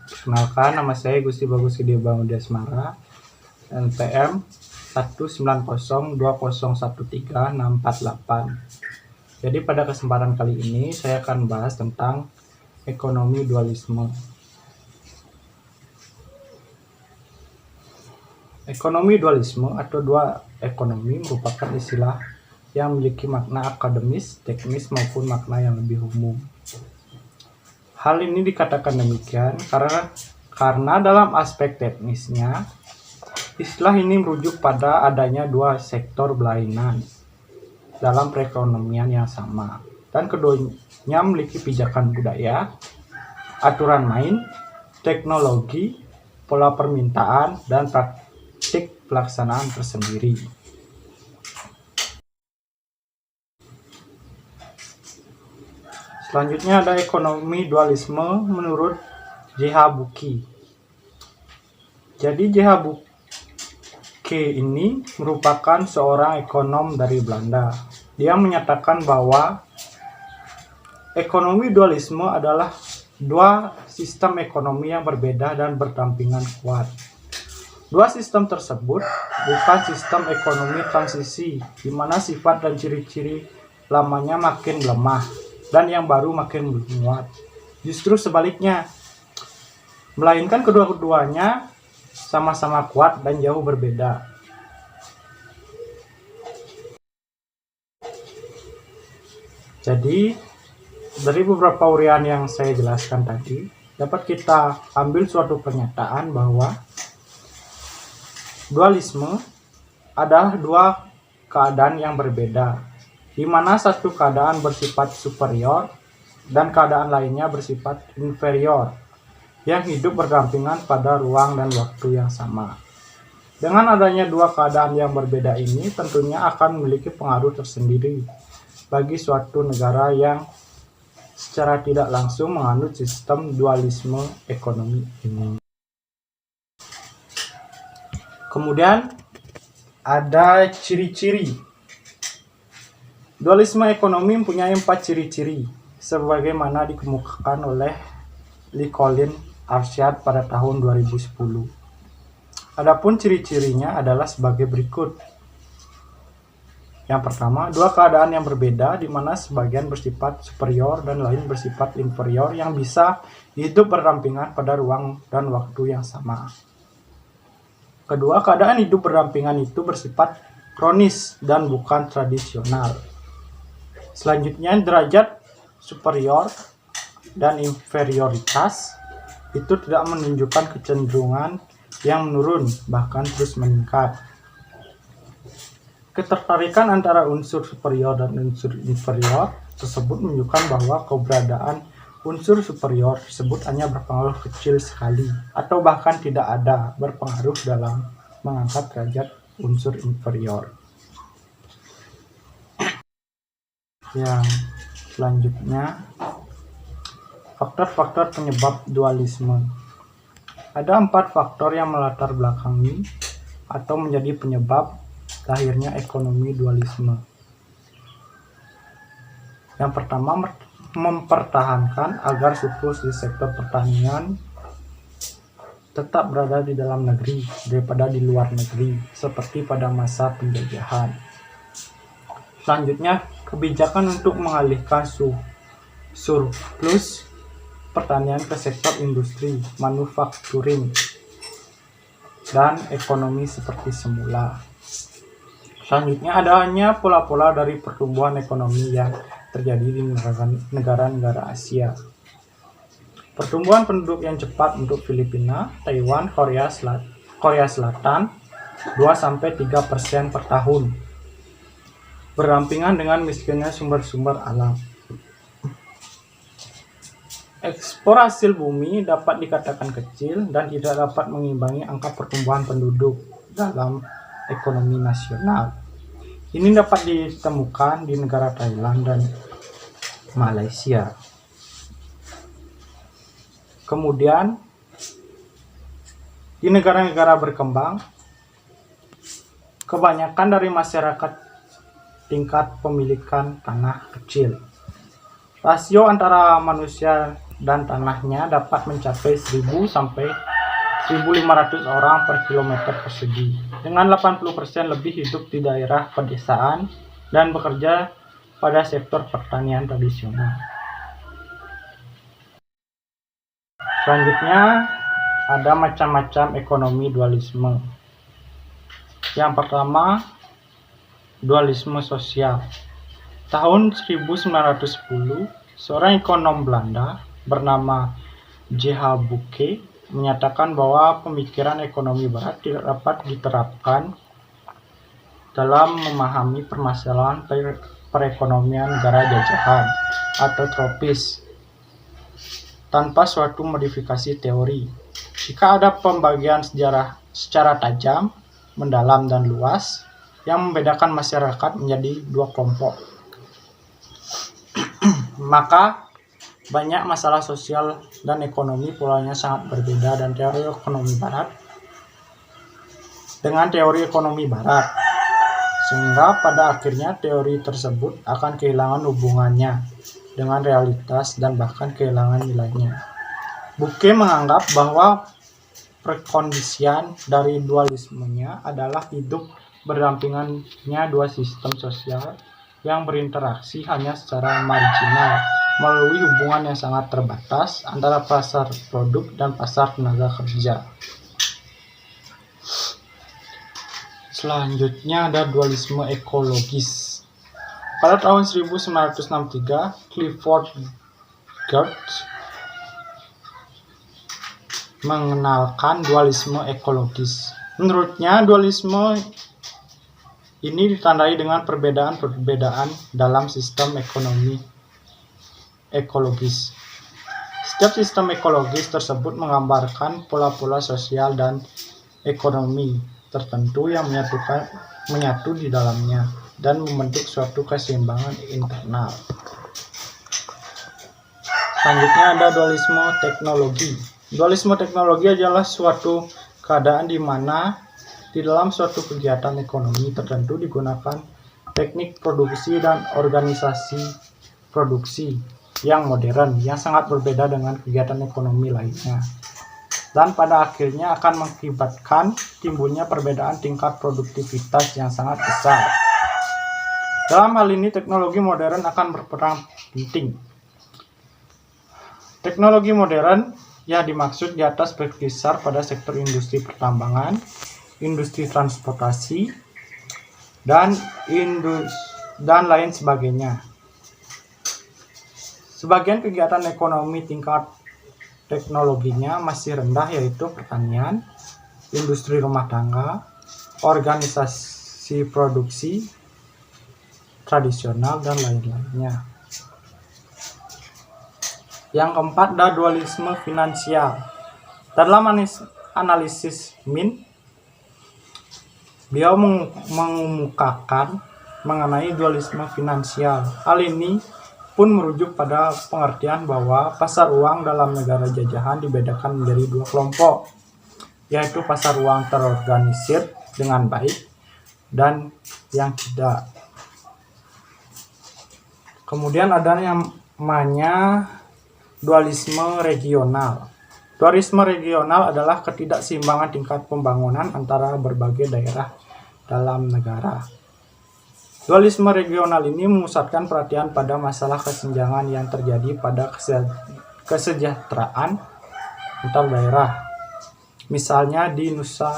Perkenalkan, nama saya Gusti Bagus Gede Bangudia Asmara, NPM 19020136448. Jadi pada kesempatan kali ini saya akan bahas tentang ekonomi dualisme. Ekonomi dualisme atau dua ekonomi merupakan istilah yang memiliki makna akademis, teknis maupun makna yang lebih umum. Hal ini dikatakan demikian karena dalam aspek teknisnya, istilah ini merujuk pada adanya dua sektor berlainan dalam perekonomian yang sama, dan keduanya memiliki pijakan budaya, aturan main, teknologi, pola permintaan, dan praktik pelaksanaan tersendiri. Selanjutnya ada ekonomi dualisme menurut J.H. Bucke. Jadi J.H. Bucke ini merupakan seorang ekonom dari Belanda. Dia menyatakan bahwa ekonomi dualisme adalah dua sistem ekonomi yang berbeda dan berdampingan kuat. Dua sistem tersebut bukan sistem ekonomi transisi, di mana sifat dan ciri-ciri lamanya makin lemah dan yang baru makin menguat. Justru sebaliknya, melainkan kedua-duanya sama-sama kuat dan jauh berbeda. Jadi, dari beberapa uraian yang saya jelaskan tadi, dapat kita ambil suatu pernyataan bahwa dualisme adalah dua keadaan yang berbeda, di mana satu keadaan bersifat superior dan keadaan lainnya bersifat inferior, yang hidup berdampingan pada ruang dan waktu yang sama. Dengan adanya dua keadaan yang berbeda ini tentunya akan memiliki pengaruh tersendiri bagi suatu negara yang secara tidak langsung menganut sistem dualisme ekonomi ini. Kemudian ada ciri-ciri. Dualisme ekonomi mempunyai 4 ciri-ciri sebagaimana dikemukakan oleh Colin Arshad pada tahun 2010. Adapun ciri-cirinya adalah sebagai berikut. Yang pertama, dua keadaan yang berbeda di mana sebagian bersifat superior dan lain bersifat inferior yang bisa hidup berdampingan pada ruang dan waktu yang sama. Kedua, keadaan hidup berdampingan itu bersifat kronis dan bukan tradisional. Selanjutnya, derajat superior dan inferioritas itu tidak menunjukkan kecenderungan yang menurun, bahkan terus meningkat. Ketertarikan antara unsur superior dan unsur inferior tersebut menunjukkan bahwa keberadaan unsur superior tersebut hanya berpengaruh kecil sekali atau bahkan tidak ada berpengaruh dalam mengangkat derajat unsur inferior. Yang selanjutnya, faktor-faktor penyebab dualisme. Ada 4 faktor yang melatar belakangi atau menjadi penyebab lahirnya ekonomi dualisme. Yang pertama, mempertahankan agar surplus di sektor pertanian tetap berada di dalam negeri daripada di luar negeri, seperti pada masa penjajahan. Selanjutnya, kebijakan untuk mengalihkan surplus pertanian ke sektor industri, manufacturing, dan ekonomi seperti semula. Selanjutnya, adanya pola-pola dari pertumbuhan ekonomi yang terjadi di negara-negara Asia. Pertumbuhan penduduk yang cepat untuk Filipina, Taiwan, Korea Selatan 2-3% per tahun, berdampingan dengan miskinnya sumber-sumber alam. Ekspor hasil bumi dapat dikatakan kecil dan tidak dapat mengimbangi angka pertumbuhan penduduk dalam ekonomi nasional. Ini dapat ditemukan di negara Thailand dan Malaysia. Kemudian, di negara-negara berkembang, kebanyakan dari masyarakat tingkat pemilikan tanah kecil. Rasio antara manusia dan tanahnya dapat mencapai 1000 sampai 1.500 orang per kilometer persegi, dengan 80% lebih hidup di daerah pedesaan dan bekerja pada sektor pertanian tradisional. Selanjutnya ada macam-macam ekonomi dualisme. Yang pertama, dualisme sosial. Tahun 1910, seorang ekonom Belanda bernama J.H. Bucke menyatakan bahwa pemikiran ekonomi barat tidak dapat diterapkan dalam memahami permasalahan perekonomian negara jajahan atau tropis tanpa suatu modifikasi teori. Jika ada pembagian sejarah secara tajam, mendalam, dan luas yang membedakan masyarakat menjadi dua kelompok, maka banyak masalah sosial dan ekonomi polanya sangat berbeda dan teori ekonomi barat dengan teori ekonomi barat, sehingga pada akhirnya teori tersebut akan kehilangan hubungannya dengan realitas dan bahkan kehilangan nilainya. Bucke menganggap bahwa prekondisian dari dualismenya adalah hidup berdampingannya dua sistem sosial yang berinteraksi hanya secara marginal melalui hubungan yang sangat terbatas antara pasar produk dan pasar tenaga kerja. Selanjutnya ada dualisme ekologis. Pada tahun 1963, Clifford Geertz mengenalkan dualisme ekologis. Menurutnya, dualisme ini ditandai dengan perbedaan-perbedaan dalam sistem ekonomi ekologis. Setiap sistem ekologis tersebut menggambarkan pola-pola sosial dan ekonomi tertentu yang menyatu di dalamnya dan membentuk suatu keseimbangan internal. Selanjutnya ada dualisme teknologi. Dualisme teknologi adalah suatu keadaan di mana di dalam suatu kegiatan ekonomi tertentu digunakan teknik produksi dan organisasi produksi yang modern yang sangat berbeda dengan kegiatan ekonomi lainnya, dan pada akhirnya akan mengakibatkan timbulnya perbedaan tingkat produktivitas yang sangat besar. Dalam hal ini, teknologi modern akan berperan penting. Teknologi modern yang dimaksud di atas berkisar pada sektor industri pertambangan, industri transportasi, dan lain sebagainya. Sebagian kegiatan ekonomi tingkat teknologinya masih rendah, yaitu pertanian, industri rumah tangga, organisasi produksi tradisional, dan lain-lainnya. Yang keempat ada dualisme finansial. Dalam analisis Min, beliau mengemukakan mengenai dualisme finansial. Hal ini pun merujuk pada pengertian bahwa pasar uang dalam negara jajahan dibedakan menjadi dua kelompok, yaitu pasar uang terorganisir dengan baik dan yang tidak. Kemudian ada yang namanya dualisme regional. Dualisme regional adalah ketidakseimbangan tingkat pembangunan antara berbagai daerah dalam negara. Dualisme regional ini memusatkan perhatian pada masalah kesenjangan yang terjadi pada kesejahteraan antar daerah. Misalnya di Nusa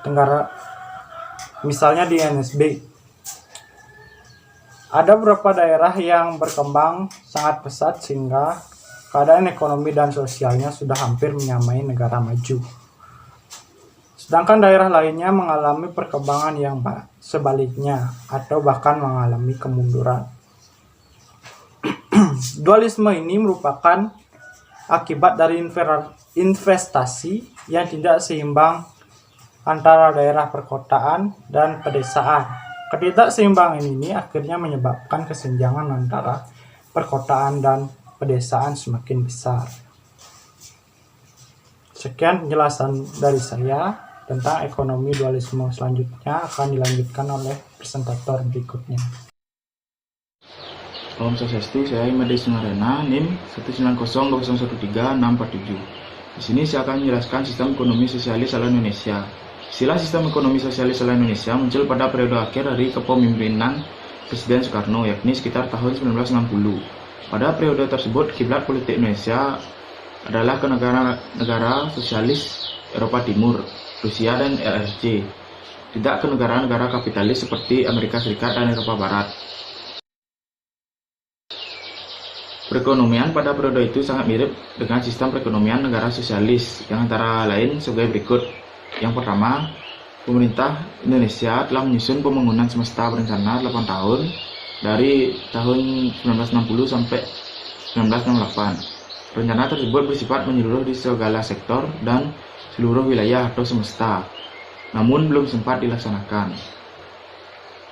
Tenggara, misalnya di NSB. Ada beberapa daerah yang berkembang sangat pesat sehingga keadaan ekonomi dan sosialnya sudah hampir menyamai negara maju. Sedangkan daerah lainnya mengalami perkembangan yang sebaliknya atau bahkan mengalami kemunduran. Dualisme ini merupakan akibat dari investasi yang tidak seimbang antara daerah perkotaan dan pedesaan. Ketidakseimbangan ini akhirnya menyebabkan kesenjangan antara perkotaan dan pedesaan semakin besar. Sekian penjelasan dari saya tentang ekonomi dualisme. Selanjutnya akan dilanjutkan oleh presentator berikutnya. Om Swastiastu, saya Imade Sumarena, NIM 1902013-647. Di sini saya akan menjelaskan sistem ekonomi sosialis ala Indonesia. Istilah sistem ekonomi sosialis ala Indonesia muncul pada periode akhir dari kepemimpinan Presiden Soekarno, yakni sekitar tahun 1960. Pada periode tersebut, kiblat politik Indonesia adalah ke negara-negara sosialis Eropa Timur, Rusia, dan RRC, tidak ke negara-negara kapitalis seperti Amerika Serikat dan Eropa Barat. Perekonomian pada periode itu sangat mirip dengan sistem perekonomian negara sosialis, yang antara lain sebagai berikut. Yang pertama, pemerintah Indonesia telah menyusun pembangunan semesta berencana 8 tahun dari tahun 1960 sampai 1968. Rencana tersebut bersifat menyeluruh di segala sektor dan seluruh wilayah atau semesta, namun belum sempat dilaksanakan.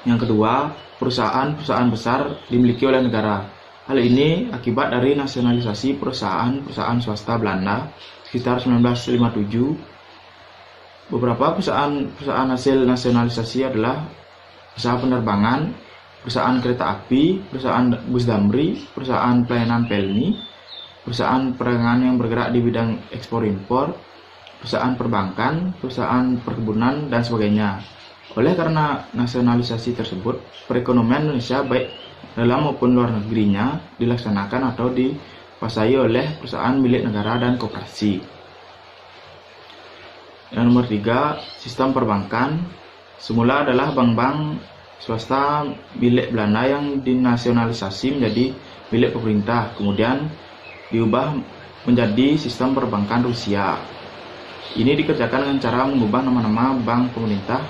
Yang kedua, perusahaan-perusahaan besar dimiliki oleh negara. Hal ini akibat dari nasionalisasi perusahaan-perusahaan swasta Belanda sekitar 1957. Beberapa perusahaan hasil nasionalisasi adalah perusahaan penerbangan, perusahaan kereta api, perusahaan bus damri, perusahaan pelayanan pelni, perusahaan perdagangan yang bergerak di bidang ekspor-impor, perusahaan perbankan, perusahaan perkebunan, dan sebagainya. Oleh karena nasionalisasi tersebut, perekonomian Indonesia baik dalam maupun luar negerinya dilaksanakan atau dikuasai oleh perusahaan milik negara dan koperasi. Yang nomor 3, sistem perbankan. Semula adalah bank-bank swasta milik Belanda yang dinasionalisasi menjadi milik pemerintah, kemudian diubah menjadi sistem perbankan Rusia. Ini dikerjakan dengan cara mengubah nama-nama bank pemerintah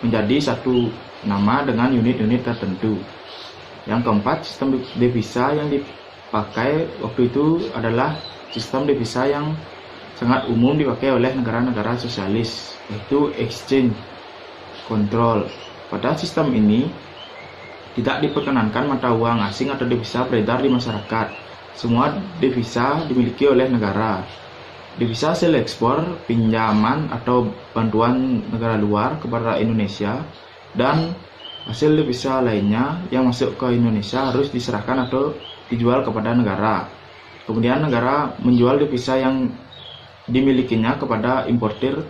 menjadi satu nama dengan unit-unit tertentu. Yang keempat, sistem devisa yang dipakai waktu itu adalah sistem devisa yang sangat umum dipakai oleh negara-negara sosialis, yaitu exchange control. Pada sistem ini tidak diperkenankan mata uang asing atau devisa beredar di masyarakat. Semua devisa dimiliki oleh negara. Devisa hasil ekspor, pinjaman atau bantuan negara luar kepada Indonesia, dan hasil devisa lainnya yang masuk ke Indonesia harus diserahkan atau dijual kepada negara. Kemudian negara menjual devisa yang dimilikinya kepada importir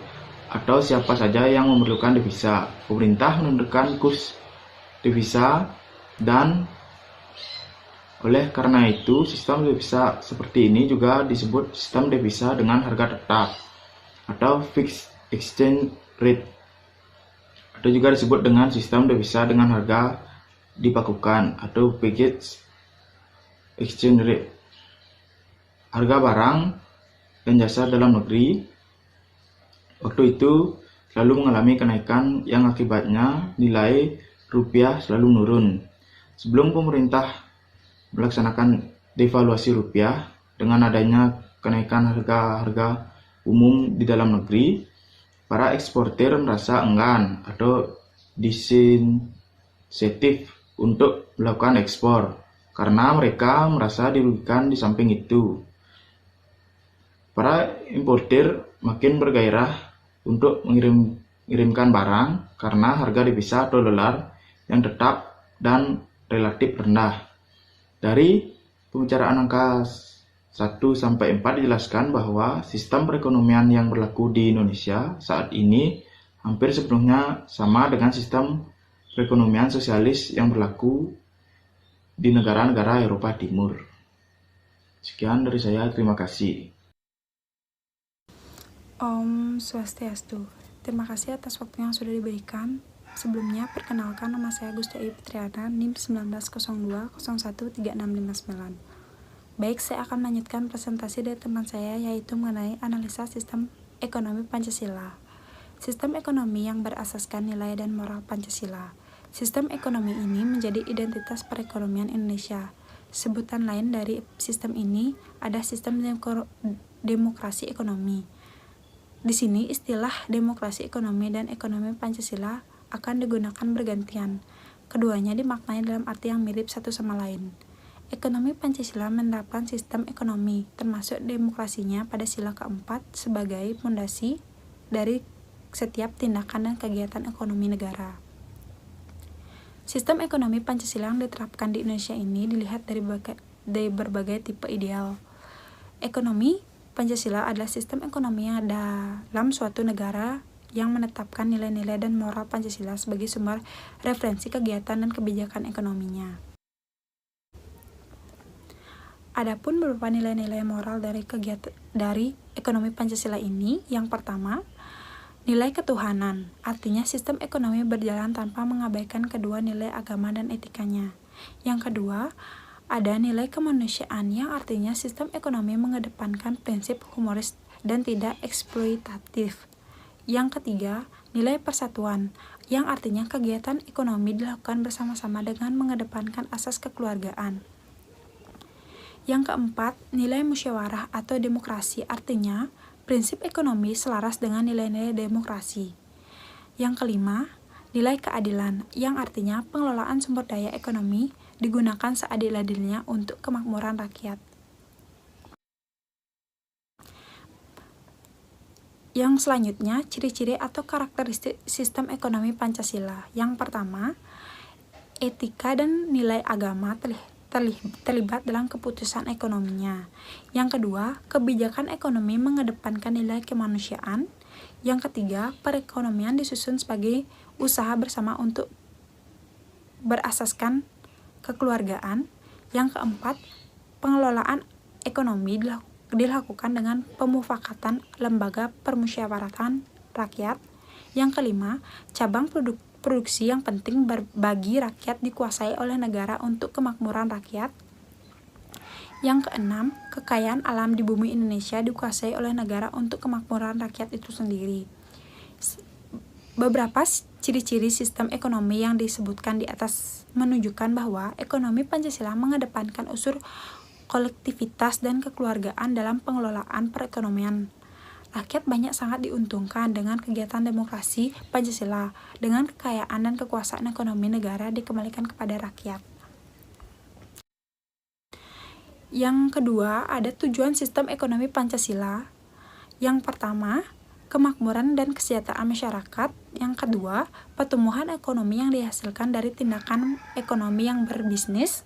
atau siapa saja yang memerlukan devisa. Pemerintah menentukan kurs devisa, dan oleh karena itu sistem devisa seperti ini juga disebut sistem devisa dengan harga tetap atau fixed exchange rate, atau juga disebut dengan sistem devisa dengan harga dipakukan atau fixed exchange rate. Harga barang dan jasa dalam negeri waktu itu selalu mengalami kenaikan yang akibatnya nilai rupiah selalu menurun. Sebelum pemerintah melaksanakan devaluasi rupiah dengan adanya kenaikan harga-harga umum di dalam negeri, para eksportir merasa enggan atau disinsentif untuk melakukan ekspor karena mereka merasa dirugikan. Di samping itu, para importir makin bergairah untuk mengirimkan barang karena harga devisa atau dolar yang tetap dan relatif rendah. Dari pembicaraan angka 1 sampai 4 dijelaskan bahwa sistem perekonomian yang berlaku di Indonesia saat ini hampir sepenuhnya sama dengan sistem perekonomian sosialis yang berlaku di negara-negara Eropa Timur. Sekian dari saya, terima kasih. Om Swastiastu. Terima kasih atas waktu yang sudah diberikan. Sebelumnya, perkenalkan, nama saya Gusti Ayu Fitriana, NIM 1902013659. Baik, saya akan melanjutkan presentasi dari teman saya, yaitu mengenai analisa sistem ekonomi Pancasila. Sistem ekonomi yang berasaskan nilai dan moral Pancasila. Sistem ekonomi ini menjadi identitas perekonomian Indonesia. Sebutan lain dari sistem ini ada sistem demokrasi ekonomi. Di sini istilah demokrasi ekonomi dan ekonomi Pancasila akan digunakan bergantian. Keduanya dimaknai dalam arti yang mirip satu sama lain. Ekonomi Pancasila menerapkan sistem ekonomi, termasuk demokrasinya pada sila keempat sebagai fondasi dari setiap tindakan dan kegiatan ekonomi negara. Sistem ekonomi Pancasila yang diterapkan di Indonesia ini dilihat dari berbagai tipe ideal. Ekonomi Pancasila adalah sistem ekonomi yang dalam suatu negara yang menetapkan nilai-nilai dan moral Pancasila sebagai sumber referensi kegiatan dan kebijakan ekonominya. Adapun beberapa nilai-nilai moral dari ekonomi Pancasila ini, yang pertama, nilai ketuhanan, artinya sistem ekonomi berjalan tanpa mengabaikan kedua nilai agama dan etikanya. Yang kedua, ada nilai kemanusiaan yang artinya sistem ekonomi mengedepankan prinsip humoris dan tidak eksploitatif. Yang ketiga, nilai persatuan, yang artinya kegiatan ekonomi dilakukan bersama-sama dengan mengedepankan asas kekeluargaan. Yang keempat, nilai musyawarah atau demokrasi, artinya prinsip ekonomi selaras dengan nilai-nilai demokrasi. Yang kelima, nilai keadilan, yang artinya pengelolaan sumber daya ekonomi digunakan seadil-adilnya untuk kemakmuran rakyat. Yang selanjutnya, ciri-ciri atau karakteristik sistem ekonomi Pancasila. Yang pertama, etika dan nilai agama terlibat dalam keputusan ekonominya. Yang kedua, kebijakan ekonomi mengedepankan nilai kemanusiaan. Yang ketiga, perekonomian disusun sebagai usaha bersama untuk berasaskan kekeluargaan. Yang keempat, pengelolaan ekonomi dilakukan dengan pemufakatan lembaga permusyawaratan rakyat. Yang kelima, cabang produksi yang penting bagi rakyat dikuasai oleh negara untuk kemakmuran rakyat. Yang keenam, kekayaan alam di bumi Indonesia dikuasai oleh negara untuk kemakmuran rakyat itu sendiri. Beberapa ciri-ciri sistem ekonomi yang disebutkan di atas menunjukkan bahwa ekonomi Pancasila mengedepankan unsur kolektivitas dan kekeluargaan dalam pengelolaan perekonomian. Rakyat banyak sangat diuntungkan dengan kegiatan demokrasi Pancasila, dengan kekayaan dan kekuasaan ekonomi negara dikembalikan kepada rakyat. Yang kedua, ada tujuan sistem ekonomi Pancasila. Yang pertama, kemakmuran dan kesejahteraan masyarakat. Yang kedua, pertumbuhan ekonomi yang dihasilkan dari tindakan ekonomi yang berbisnis.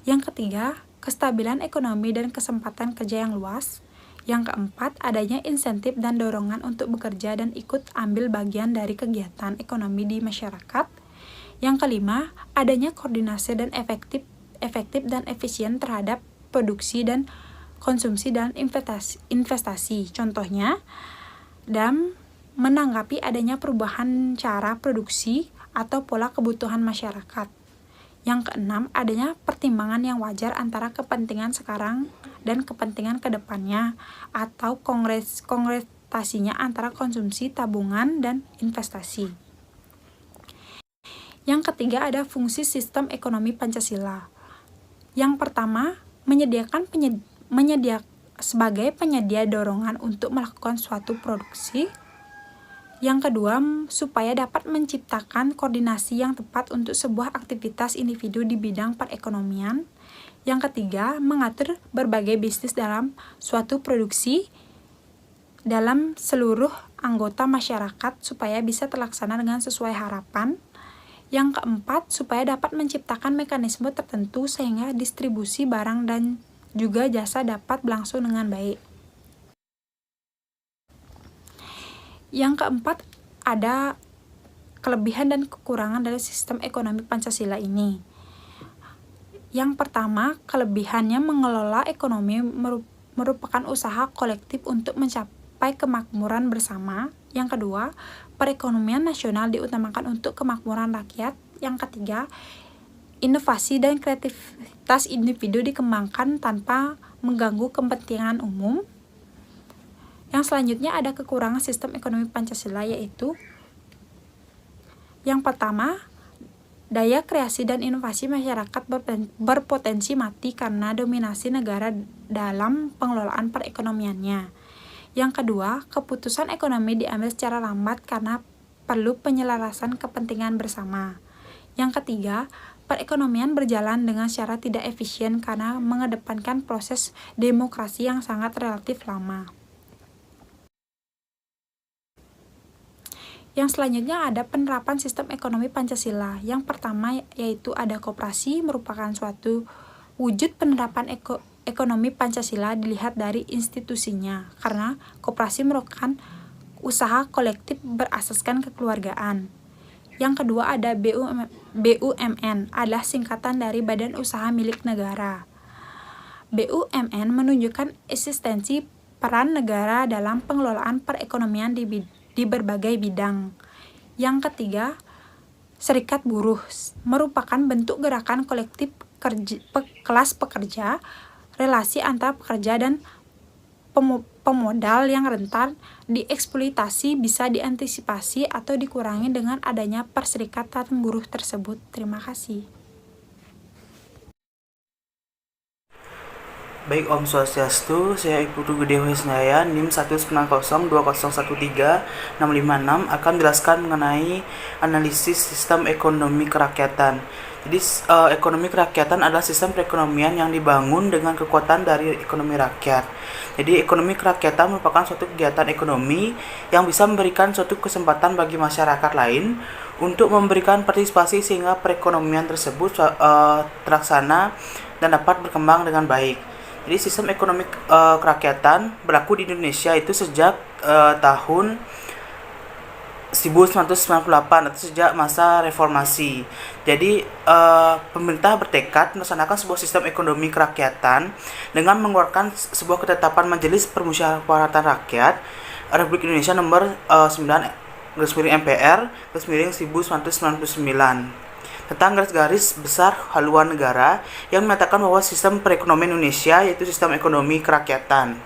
Yang ketiga, kestabilan ekonomi dan kesempatan kerja yang luas. Yang keempat, adanya insentif dan dorongan untuk bekerja dan ikut ambil bagian dari kegiatan ekonomi di masyarakat. Yang kelima, adanya koordinasi dan efektif dan efisien terhadap produksi dan konsumsi dan investasi. Contohnya, dan menanggapi adanya perubahan cara produksi atau pola kebutuhan masyarakat. Yang keenam, adanya pertimbangan yang wajar antara kepentingan sekarang dan kepentingan kedepannya, atau kongregasinya antara konsumsi, tabungan, dan investasi. Yang ketiga, ada fungsi sistem ekonomi Pancasila. Yang pertama, sebagai penyedia dorongan untuk melakukan suatu produksi. Yang kedua, supaya dapat menciptakan koordinasi yang tepat untuk sebuah aktivitas individu di bidang perekonomian. Yang ketiga, mengatur berbagai bisnis dalam suatu produksi dalam seluruh anggota masyarakat supaya bisa terlaksana dengan sesuai harapan. Yang keempat, supaya dapat menciptakan mekanisme tertentu sehingga distribusi barang dan juga jasa dapat berlangsung dengan baik. Yang keempat, ada kelebihan dan kekurangan dari sistem ekonomi Pancasila ini. Yang pertama, kelebihannya mengelola ekonomi merupakan usaha kolektif untuk mencapai kemakmuran bersama. Yang kedua, perekonomian nasional diutamakan untuk kemakmuran rakyat. Yang ketiga, inovasi dan kreativitas individu dikembangkan tanpa mengganggu kepentingan umum. Yang selanjutnya ada kekurangan sistem ekonomi Pancasila, yaitu yang pertama, daya kreasi dan inovasi masyarakat berpotensi mati karena dominasi negara dalam pengelolaan perekonomiannya. Yang kedua, keputusan ekonomi diambil secara lambat karena perlu penyelarasan kepentingan bersama. Yang ketiga, perekonomian berjalan dengan secara tidak efisien karena mengedepankan proses demokrasi yang sangat relatif lama. Yang selanjutnya ada penerapan sistem ekonomi Pancasila. Yang pertama yaitu ada koperasi, merupakan suatu wujud penerapan ekonomi Pancasila dilihat dari institusinya, karena koperasi merupakan usaha kolektif berasaskan kekeluargaan. Yang kedua ada BUMN, adalah singkatan dari Badan Usaha Milik Negara. BUMN menunjukkan eksistensi peran negara dalam pengelolaan perekonomian di berbagai bidang. Yang ketiga, serikat buruh merupakan bentuk gerakan kolektif kelas pekerja, relasi antara pekerja dan pemodal yang rentan dieksploitasi bisa diantisipasi atau dikurangi dengan adanya perserikatan buruh tersebut. Terima kasih. Baik, Om Swastiastu, saya Ibu Gede Wisnaya, NIM 19020136556 akan menjelaskan mengenai analisis sistem ekonomi kerakyatan. Jadi, ekonomi kerakyatan adalah sistem perekonomian yang dibangun dengan kekuatan dari ekonomi rakyat. Jadi, ekonomi kerakyatan merupakan suatu kegiatan ekonomi yang bisa memberikan suatu kesempatan bagi masyarakat lain untuk memberikan partisipasi sehingga perekonomian tersebut terlaksana dan dapat berkembang dengan baik. Jadi sistem ekonomi kerakyatan berlaku di Indonesia itu sejak tahun 1998 atau sejak masa reformasi. Jadi pemerintah bertekad melaksanakan sebuah sistem ekonomi kerakyatan dengan mengeluarkan sebuah ketetapan Majelis Permusyawaratan Rakyat Republik Indonesia nomor 9/MPR/1999 tentang garis-garis besar haluan negara yang menyatakan bahwa sistem perekonomian Indonesia yaitu sistem ekonomi kerakyatan.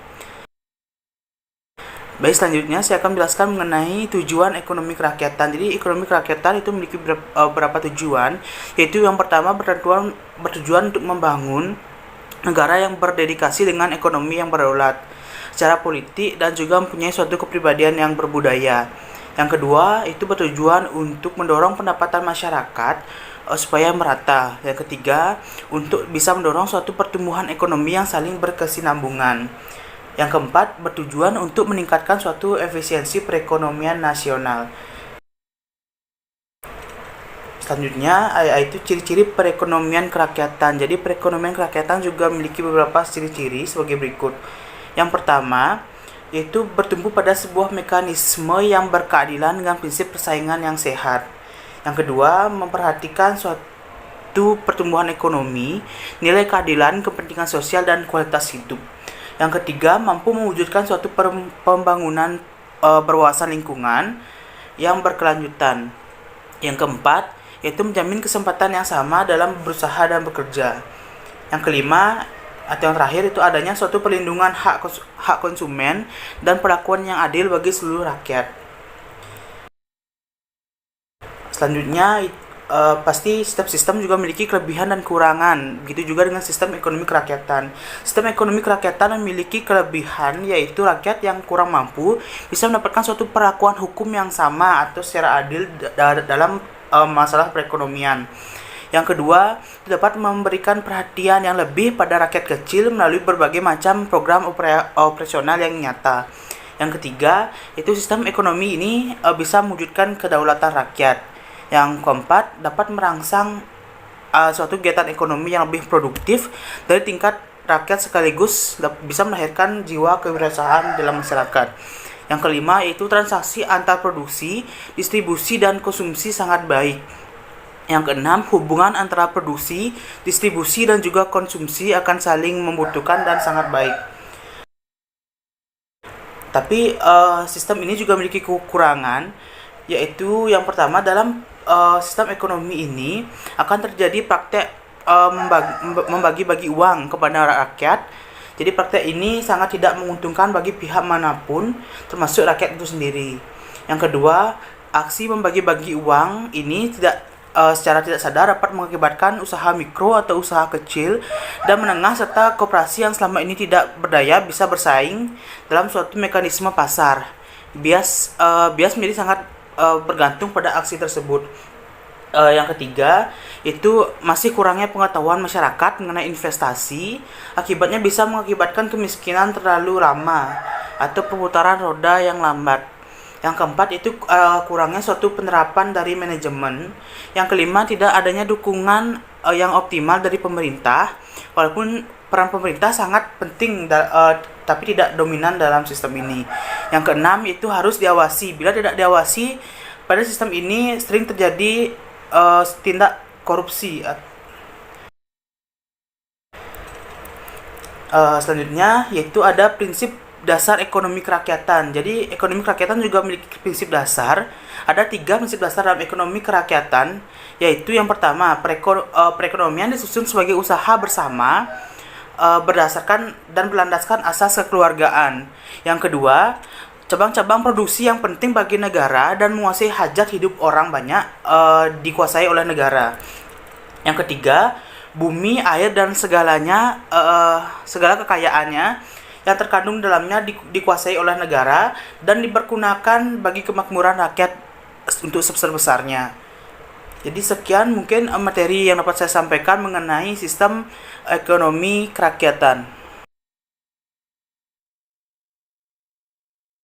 Baik, selanjutnya saya akan menjelaskan mengenai tujuan ekonomi kerakyatan. Jadi ekonomi kerakyatan itu memiliki beberapa tujuan, yaitu yang pertama bertujuan untuk membangun negara yang berdedikasi dengan ekonomi yang berdaulat secara politik dan juga mempunyai suatu kepribadian yang berbudaya. Yang kedua, itu bertujuan untuk mendorong pendapatan masyarakat supaya merata. Yang ketiga, untuk bisa mendorong suatu pertumbuhan ekonomi yang saling berkesinambungan. Yang keempat, bertujuan untuk meningkatkan suatu efisiensi perekonomian nasional. Selanjutnya, yaitu ciri-ciri perekonomian kerakyatan. Jadi, perekonomian kerakyatan juga memiliki beberapa ciri-ciri sebagai berikut. Yang pertama, yaitu bertumbuh pada sebuah mekanisme yang berkeadilan dengan prinsip persaingan yang sehat. Yang kedua, memperhatikan suatu pertumbuhan ekonomi, nilai keadilan, kepentingan sosial, dan kualitas hidup. Yang ketiga, mampu mewujudkan suatu pembangunan berwawasan lingkungan yang berkelanjutan. Yang keempat, yaitu menjamin kesempatan yang sama dalam berusaha dan bekerja. Yang kelima, atau yang terakhir itu adanya suatu perlindungan hak konsumen dan perlakuan yang adil bagi seluruh rakyat. Selanjutnya, pasti setiap sistem juga memiliki kelebihan dan kekurangan. Begitu juga dengan sistem ekonomi kerakyatan. Sistem ekonomi kerakyatan memiliki kelebihan, yaitu rakyat yang kurang mampu bisa mendapatkan suatu perlakuan hukum yang sama atau secara adil dalam masalah perekonomian. Yang kedua, dapat memberikan perhatian yang lebih pada rakyat kecil melalui berbagai macam program operasional yang nyata. Yang ketiga, itu sistem ekonomi ini bisa mewujudkan kedaulatan rakyat. Yang keempat, dapat merangsang suatu kegiatan ekonomi yang lebih produktif dari tingkat rakyat sekaligus bisa melahirkan jiwa kewirausahaan dalam masyarakat. Yang kelima, yaitu transaksi antar produksi, distribusi, dan konsumsi sangat baik. Yang keenam, hubungan antara produksi, distribusi, dan juga konsumsi akan saling membutuhkan dan sangat baik. Tapi sistem ini juga memiliki kekurangan, yaitu yang pertama dalam sistem ekonomi ini akan terjadi praktek membagi-bagi uang kepada rakyat. Jadi praktek ini sangat tidak menguntungkan bagi pihak manapun, termasuk rakyat itu sendiri. Yang kedua, aksi membagi-bagi uang ini secara tidak sadar dapat mengakibatkan usaha mikro atau usaha kecil dan menengah serta koperasi yang selama ini tidak berdaya bisa bersaing dalam suatu mekanisme pasar. Bias menjadi sangat bergantung pada aksi tersebut. Yang ketiga, itu masih kurangnya pengetahuan masyarakat mengenai investasi. Akibatnya bisa mengakibatkan kemiskinan terlalu lama atau perputaran roda yang lambat. Yang keempat itu kurangnya suatu penerapan dari manajemen. Yang kelima, tidak adanya dukungan yang optimal dari pemerintah. Walaupun peran pemerintah sangat penting tapi tidak dominan dalam sistem ini. Yang keenam itu harus diawasi. Bila tidak diawasi, pada sistem ini sering terjadi tindak korupsi. Selanjutnya yaitu ada prinsip dasar ekonomi kerakyatan. Jadi ekonomi kerakyatan juga memiliki prinsip dasar. Ada 3 prinsip dasar dalam ekonomi kerakyatan, yaitu yang pertama, perekonomian disusun sebagai usaha bersama berdasarkan dan berlandaskan asas kekeluargaan. Yang kedua, cabang-cabang produksi yang penting bagi negara dan menguasai hajat hidup orang banyak dikuasai oleh negara. Yang ketiga, bumi, air, dan segalanya, segala kekayaannya yang terkandung dalamnya dikuasai oleh negara dan dipergunakan bagi kemakmuran rakyat untuk sebesar-besarnya. Jadi sekian mungkin materi yang dapat saya sampaikan mengenai sistem ekonomi kerakyatan.